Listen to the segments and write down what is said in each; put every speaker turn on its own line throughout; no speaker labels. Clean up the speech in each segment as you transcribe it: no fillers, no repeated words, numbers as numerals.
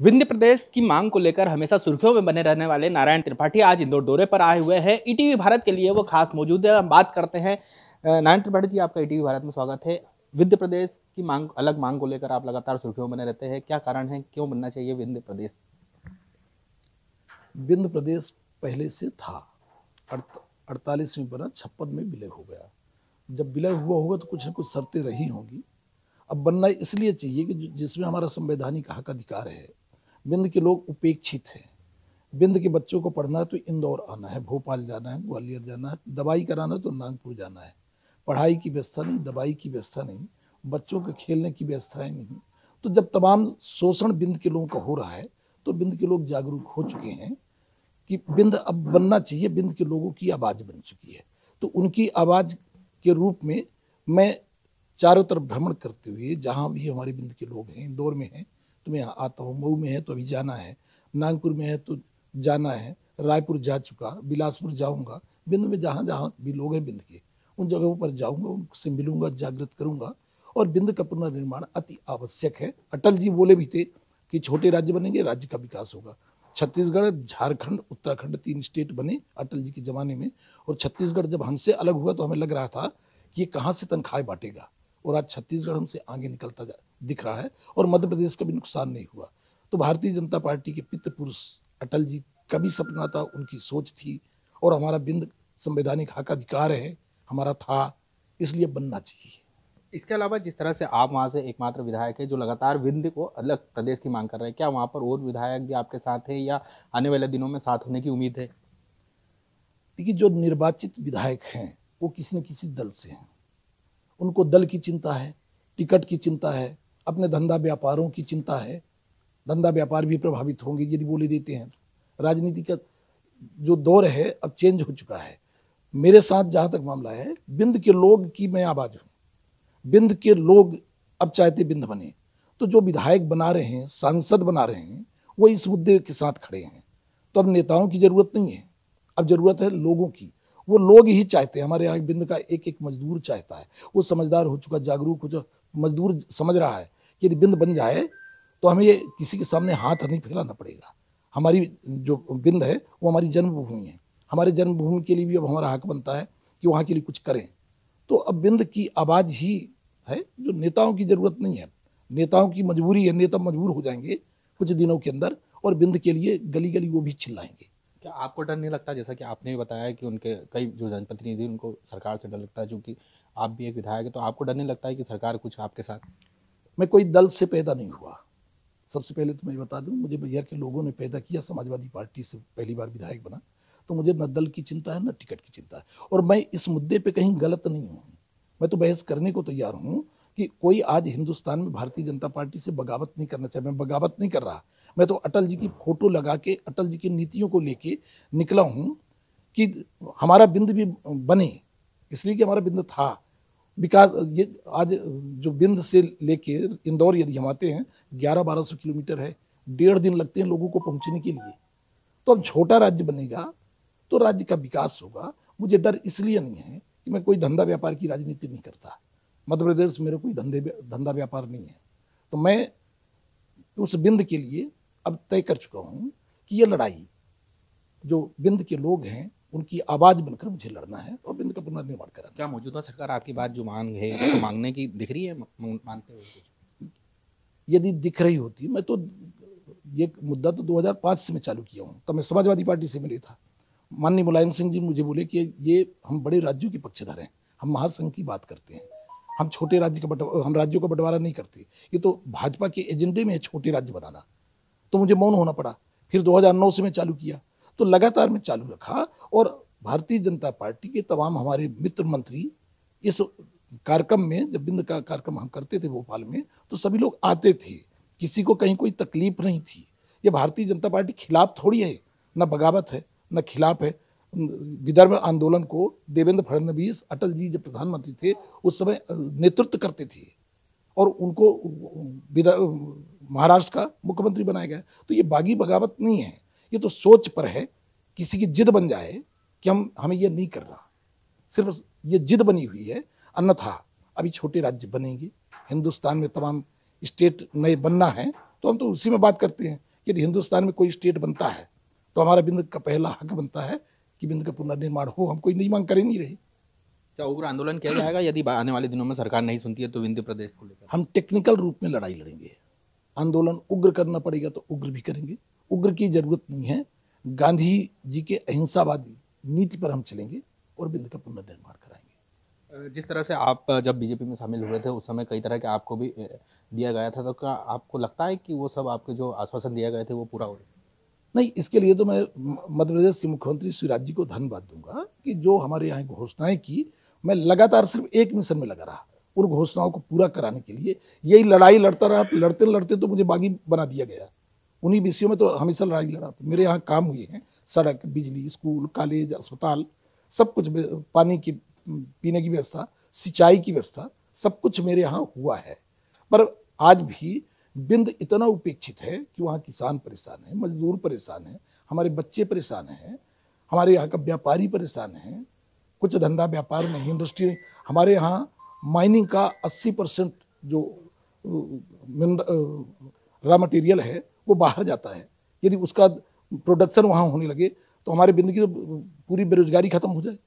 विंध्य प्रदेश की मांग को लेकर हमेशा सुर्खियों में बने रहने वाले नारायण त्रिपाठी आज इंदौर दौरे पर आए हुए हैं। ईटीवी भारत के लिए वो खास मौजूद है। हम बात करते हैं। नारायण त्रिपाठी जी, आपका ईटीवी भारत में स्वागत है। विंध्य प्रदेश की मांग, अलग मांग को लेकर आप लगातार सुर्खियों में बने रहते हैं। क्या कारण है, क्यों बनना चाहिए विंध्य प्रदेश?
विंध्य प्रदेश पहले से था। 48 में बना, 56 में विलय हो गया। जब विलय हुआ होगा तो कुछ न कुछ शर्तें रही होंगी। अब बनना इसलिए चाहिए कि जिसमें हमारा संवैधानिक हक अधिकार है। विंध्य के लोग उपेक्षित हैं। विंध्य के बच्चों को पढ़ना है तो इंदौर आना है, भोपाल जाना है, ग्वालियर जाना है, दवाई कराना है तो नागपुर जाना है। पढ़ाई की व्यवस्था नहीं, दवाई की व्यवस्था नहीं, बच्चों के खेलने की व्यवस्थाएं नहीं। तो जब तमाम शोषण विंध्य के लोगों का हो रहा है तो विंध्य के लोग जागरूक हो चुके हैं कि विंध्य अब बनना चाहिए। विंध्य के लोगों की आवाज बन चुकी है। तो उनकी आवाज के रूप में मैं चारों तरफ भ्रमण करते हुए, जहां भी हमारे विंध्य के लोग हैं, इंदौर में हैं तो मैं यहाँ आता हूँ, मऊ में है तो अभी जाना है, नागपुर में है तो जाना है, रायपुर जा चुका, बिलासपुर जाऊंगा। विंध्य में जहां जहां भी लोग हैं विंध्य के, उन जगहों पर जाऊंगा, उनसे मिलूंगा, जागृत करूंगा। और विंध्य का पुनर्निर्माण अति आवश्यक है। अटल जी बोले भी थे कि छोटे राज्य बनेंगे, राज्य का विकास होगा। छत्तीसगढ़, झारखंड, उत्तराखंड 3 स्टेट बने अटल जी के जमाने में। और छत्तीसगढ़ जब हमसे अलग हुआ तो हमें लग रहा था कि ये कहाँ से तनख्वाहें बांटेगा, और आज छत्तीसगढ़ हमसे आगे निकलता दिख रहा है। और मध्य प्रदेश का भी नुकसान नहीं हुआ। तो भारतीय जनता पार्टी के पितृ पुरुष अटल जी का भी सपना था, उनकी सोच थी। और हमारा विंध्य संवैधानिक हक अधिकार है, हमारा था, इसलिए बनना चाहिए।
इसके अलावा जिस तरह से आप वहां से एकमात्र विधायक है जो लगातार विंध्य को अलग प्रदेश की मांग कर रहे हैं, क्या वहां पर और विधायक भी आपके साथ है या आने वाले दिनों में साथ होने की उम्मीद है?
देखिए, जो निर्वाचित विधायक हैं वो किसी न किसी दल से हैं। उनको दल की चिंता है, टिकट की चिंता है, अपने धंधा व्यापारों की चिंता है। धंधा व्यापार भी प्रभावित होंगे यदि बोले देते हैं तो। राजनीति का जो दौर है अब चेंज हो चुका है। मेरे साथ जहां तक मामला है, विंध्य के लोग की मैं आवाज हूं। विंध्य के लोग अब चाहते विंध्य बने। तो जो विधायक बना रहे हैं, सांसद बना रहे हैं, वो इस मुद्दे के साथ खड़े हैं। तो अब नेताओं की जरूरत नहीं है, अब जरूरत है लोगों की। वो लोग ही चाहते हैं। हमारे यहाँ विंध्य का एक एक मजदूर चाहता है। वो समझदार हो चुका, जागरूक हो चुका मजदूर समझ रहा है कि यदि विंध्य बन जाए तो हमें ये किसी के सामने हाथ नहीं फैलाना पड़ेगा। हमारी जो विंध्य है वो हमारी जन्मभूमि है। हमारे जन्मभूमि के लिए भी अब हमारा हक बनता है कि वहाँ के लिए कुछ करें। तो अब विंध्य की आवाज ही है, जो नेताओं की जरूरत नहीं है। नेताओं की मजबूरी है, नेता मजबूर हो जाएंगे कुछ दिनों के अंदर, और विंध्य के लिए गली गली वो भी चिल्लाएंगे।
क्या आपको डर नहीं लगता, जैसा कि आपने भी बताया कि उनके कई जो जनप्रतिनिधि उनको सरकार से डर लगता है, चूंकि आप भी एक विधायक है, तो आपको डर नहीं लगता है कि सरकार कुछ आपके साथ?
मैं कोई दल से पैदा नहीं हुआ। सबसे पहले तो मैं बता दूं, मुझे बिहार के लोगों ने पैदा किया। समाजवादी पार्टी से पहली बार विधायक बना। तो मुझे न दल की चिंता है, न टिकट की चिंता है। और मैं इस मुद्दे पे कहीं गलत नहीं हूँ। मैं तो बहस करने को तैयार हूँ कि कोई आज हिंदुस्तान में भारतीय जनता पार्टी से बगावत नहीं करना चाहिए। मैं बगावत नहीं कर रहा। मैं तो अटल जी की फोटो लगा के, अटल जी की नीतियों को लेके निकला हूँ कि हमारा बिंद भी बने। इसलिए कि हमारा बिंद था विकास। ये आज जो बिंद से लेके इंदौर यदि हम आते हैं, 1100-1200 किलोमीटर है। 1.5 दिन लगते हैं लोगों को पहुंचने के लिए। तो अब छोटा राज्य बनेगा तो राज्य का विकास होगा। मुझे डर इसलिए नहीं है कि मैं कोई धंधा व्यापार की राजनीति नहीं करता। मध्य प्रदेश मेरे कोई धंधा व्यापार नहीं है। तो मैं उस बिंद के लिए अब तय कर चुका हूं कि ये लड़ाई जो बिंद के लोग हैं उनकी आवाज बनकर मुझे लड़ना है और बिंद का पुनर्निर्माण कराना
क्या
है।
मौजूदा सरकार आपकी बात जो मांग है उसको मांगने की दिख रही है, मानते हुए कुछ?
यदि दिख रही होती, मैं तो ये मुद्दा तो 2005 से मैं चालू किया हूँ। तब मैं समाजवादी पार्टी से मिले था। माननीय मुलायम सिंह जी मुझे बोले कि ये हम बड़े राज्यों के पक्षधर हैं, हम महासंघ की बात करते हैं, हम छोटे राज्य का हम राज्यों का बंटवारा नहीं करते। ये तो भाजपा के एजेंडे में है छोटे राज्य बनाना। तो मुझे मौन होना पड़ा। फिर 2009 से मैं चालू किया। तो लगातार मैं चालू रखा। और भारतीय जनता पार्टी के तमाम हमारे मित्र मंत्री इस कार्यक्रम में, जब बिंद का कार्यक्रम हम करते थे भोपाल में, तो सभी लोग आते थे। किसी को कहीं कोई तकलीफ नहीं थी। ये भारतीय जनता पार्टी खिलाफ थोड़ी है, न बगावत है न खिलाफ है। विदर्भ आंदोलन को देवेंद्र फडणवीस, अटल जी जब प्रधानमंत्री थे उस समय नेतृत्व करते थे, और उनको महाराष्ट्र का मुख्यमंत्री बनाया गया। तो ये बागी बगावत नहीं है, ये तो सोच पर है। किसी की जिद बन जाए कि हमें ये नहीं करना, सिर्फ ये जिद बनी हुई है। अन्यथा अभी छोटे राज्य बनेंगे, हिंदुस्तान में तमाम स्टेट नए बनना है, तो हम तो उसी में बात करते हैं कि यदि हिंदुस्तान में कोई स्टेट बनता है तो हमारा बिंद का पहला हक बनता है कि बिंद का पुनर्निर्माण हो। हम कोई नई मांग कर ही नहीं रही।
क्या उग्र आंदोलन किया जाएगा यदि आने वाले दिनों में सरकार नहीं सुनती है तो विंध्य प्रदेश को लेकर?
हम टेक्निकल रूप में लड़ाई लड़ेंगे। आंदोलन उग्र करना पड़ेगा तो उग्र भी करेंगे। उग्र की जरूरत नहीं है। गांधी जी के अहिंसावादी नीति पर हम चलेंगे और बिंद का पुनर्निर्माण कराएंगे।
जिस तरह से आप जब बीजेपी में शामिल हुए थे उस समय कई तरह के आपको भी दिया गया था, तो क्या आपको लगता है कि वो सब आपके जो आश्वासन दिए गए थे वो पूरा हो रहे?
नहीं, इसके लिए तो मैं मध्य प्रदेश के मुख्यमंत्री शिवराज जी को धन्यवाद दूंगा कि जो हमारे यहाँ घोषणाएं की, मैं लगातार सिर्फ एक मिशन में लगा रहा उन घोषणाओं को पूरा कराने के लिए। यही लड़ाई लड़ता रहा, लड़ते लड़ते तो मुझे बागी बना दिया गया। उन्हीं विषयों में तो हमेशा लड़ाई लड़ा। तो मेरे यहाँ काम हुए हैं, सड़क, बिजली, स्कूल, कॉलेज, अस्पताल, सब कुछ, पानी की पीने की व्यवस्था, सिंचाई की व्यवस्था, सब कुछ मेरे यहाँ हुआ है। पर आज भी बिंद इतना उपेक्षित है कि वहाँ किसान परेशान है, मजदूर परेशान है, हमारे बच्चे परेशान हैं, हमारे यहाँ का व्यापारी परेशान है। कुछ धंधा व्यापार नहीं, इंडस्ट्री, हमारे यहाँ माइनिंग का 80% जो रॉ मटेरियल है वो बाहर जाता है। यदि उसका प्रोडक्शन वहाँ होने लगे तो हमारे बिंद की तो पूरी बेरोजगारी खत्म हो जाए।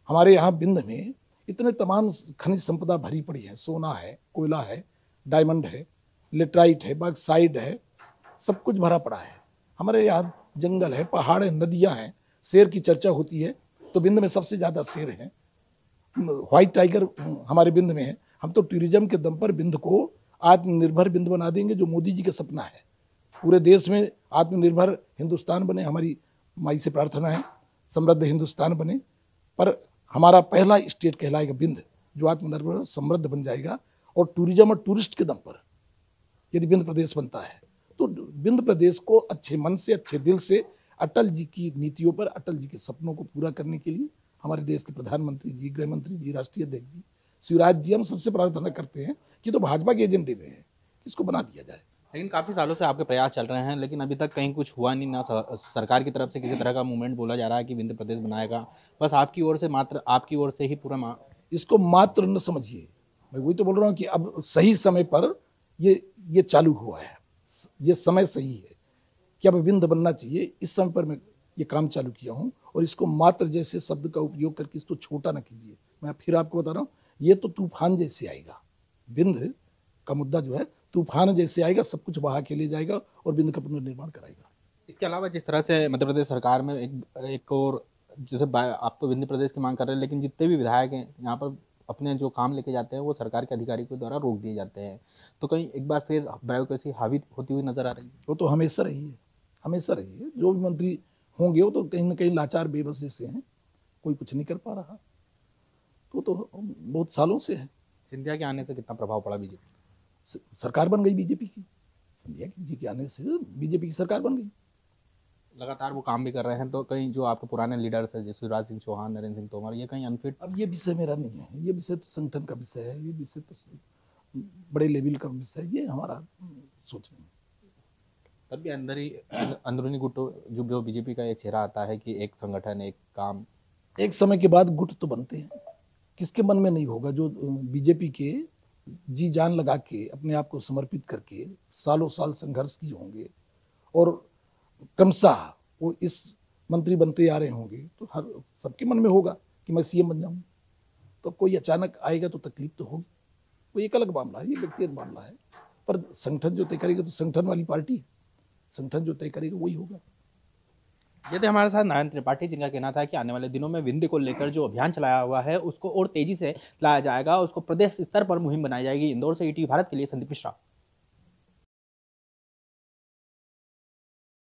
हमारे यहाँ बिंद में इतने तमाम खनिज संपदा भरी पड़ी है। सोना है, कोयला है, डायमंड है, लेटराइट है, बॉक्साइट है, सब कुछ भरा पड़ा है। हमारे यहाँ जंगल है, पहाड़ है, नदियाँ हैं। शेर की चर्चा होती है तो बिंद में सबसे ज़्यादा शेर हैं। व्हाइट टाइगर हमारे बिंद में है। हम तो टूरिज्म के दम पर बिंद को आत्मनिर्भर बिंद बना देंगे, जो मोदी जी का सपना है। पूरे देश में आत्मनिर्भर हिंदुस्तान बने, हमारी माई से प्रार्थना है, समृद्ध हिंदुस्तान बने। पर हमारा पहला स्टेट कहलाएगा बिंद, जो आत्मनिर्भर समृद्ध बन जाएगा। और टूरिज्म और टूरिस्ट के दम पर यदि बिंद प्रदेश बनता है तो बिंद प्रदेश को अच्छे मन से, अच्छे दिल से अटल जी की नीतियों पर, अटल जी के सपनों को पूरा करने के लिए हमारे देश के प्रधानमंत्री जी, गृह मंत्री जी, राष्ट्रीय अध्यक्ष जी, शिवराज जी, हम सबसे प्रार्थना करते हैं कि तो भाजपा के एजेंडे में है, इसको बना दिया जाए।
लेकिन काफ़ी सालों से आपके प्रयास चल रहे हैं, लेकिन अभी तक कहीं कुछ हुआ नहीं। ना सरकार की तरफ से किसी तरह का मूवमेंट बोला जा रहा है कि विंध्य प्रदेश बनाएगा। बस आपकी ओर से, मात्र आपकी ओर से ही पूरा
इसको मात्र न समझिए। मैं वही तो बोल रहा हूँ कि अब सही समय पर ये चालू हुआ है। ये समय सही है कि अब विंध्य बनना चाहिए। इस समय पर मैं ये काम चालू किया हूँ। और इसको मात्र जैसे शब्द का उपयोग करके इसको छोटा ना कीजिए। मैं फिर आपको बता रहा हूँ, ये तो तूफान जैसे आएगा। विंध्य का मुद्दा जो है तूफान जैसे आएगा, सब कुछ बहा के ले जाएगा और विंध्य का पुनर्निर्माण कराएगा।
इसके अलावा जिस तरह से मध्य प्रदेश सरकार में एक और, जैसे आप तो विंध्य प्रदेश की मांग कर रहे हैं, लेकिन जितने भी विधायक हैं यहाँ पर अपने जो काम लेके जाते हैं वो सरकार के अधिकारी के द्वारा रोक दिए जाते हैं। तो कहीं एक बार फिर ब्यूरोक्रेसी हावी होती हुई नजर आ रही है।
वो तो हमेशा रही है, हमेशा रही है। जो भी मंत्री होंगे वो तो कहीं ना कहीं लाचार बेबसी से हैं, कोई कुछ नहीं कर पा रहा। तो बहुत सालों से है।
सिंधिया के आने से कितना प्रभाव पड़ा बीजेपी?
सरकार बन गई बीजेपी की। सिंधिया जी के आने से बीजेपी की सरकार बन गई।
लगातार वो काम भी कर रहे हैं, तो कहीं जो आपके पुराने लीडर्स हैं जैसे शिवराज सिंह चौहान, नरेंद्र सिंह तोमर, ये कहीं अनफिट?
अब ये विषय मेरा नहीं है। ये विषय तो संगठन का विषय है। ये विषय तो बड़े लेवल का विषय है। ये हमारा सोच नहीं।
तब भी अंदर ही अंदरूनी गुटों जो बीजेपी का एक चेहरा आता है कि एक संगठन, एक काम।
एक समय के बाद गुट तो बनते हैं। किसके मन में नहीं होगा? जो बीजेपी के जी जान लगा के अपने आप को समर्पित करके सालों साल संघर्ष किए होंगे और क्रमशः वो इस मंत्री बनते आ रहे होंगे, तो हर सबके मन में होगा कि मैं सीएम बन जाऊं। तो कोई अचानक आएगा तो तकलीफ तो होगी। वो एक अलग मामला है, ये व्यक्तिगत मामला है। पर संगठन जो तय करेगा, तो संगठन वाली पार्टी है, संगठन जो तय करेगा वही होगा।
यदि हमारे साथ नारायण त्रिपाठी, जिनका कहना था कि आने वाले दिनों में विंध्य को लेकर जो अभियान चलाया हुआ है उसको और तेजी से लाया जाएगा, उसको प्रदेश स्तर पर मुहिम बनाई जाएगी। इंदौर से ईटीवी भारत के लिए संदीप मिश्रा।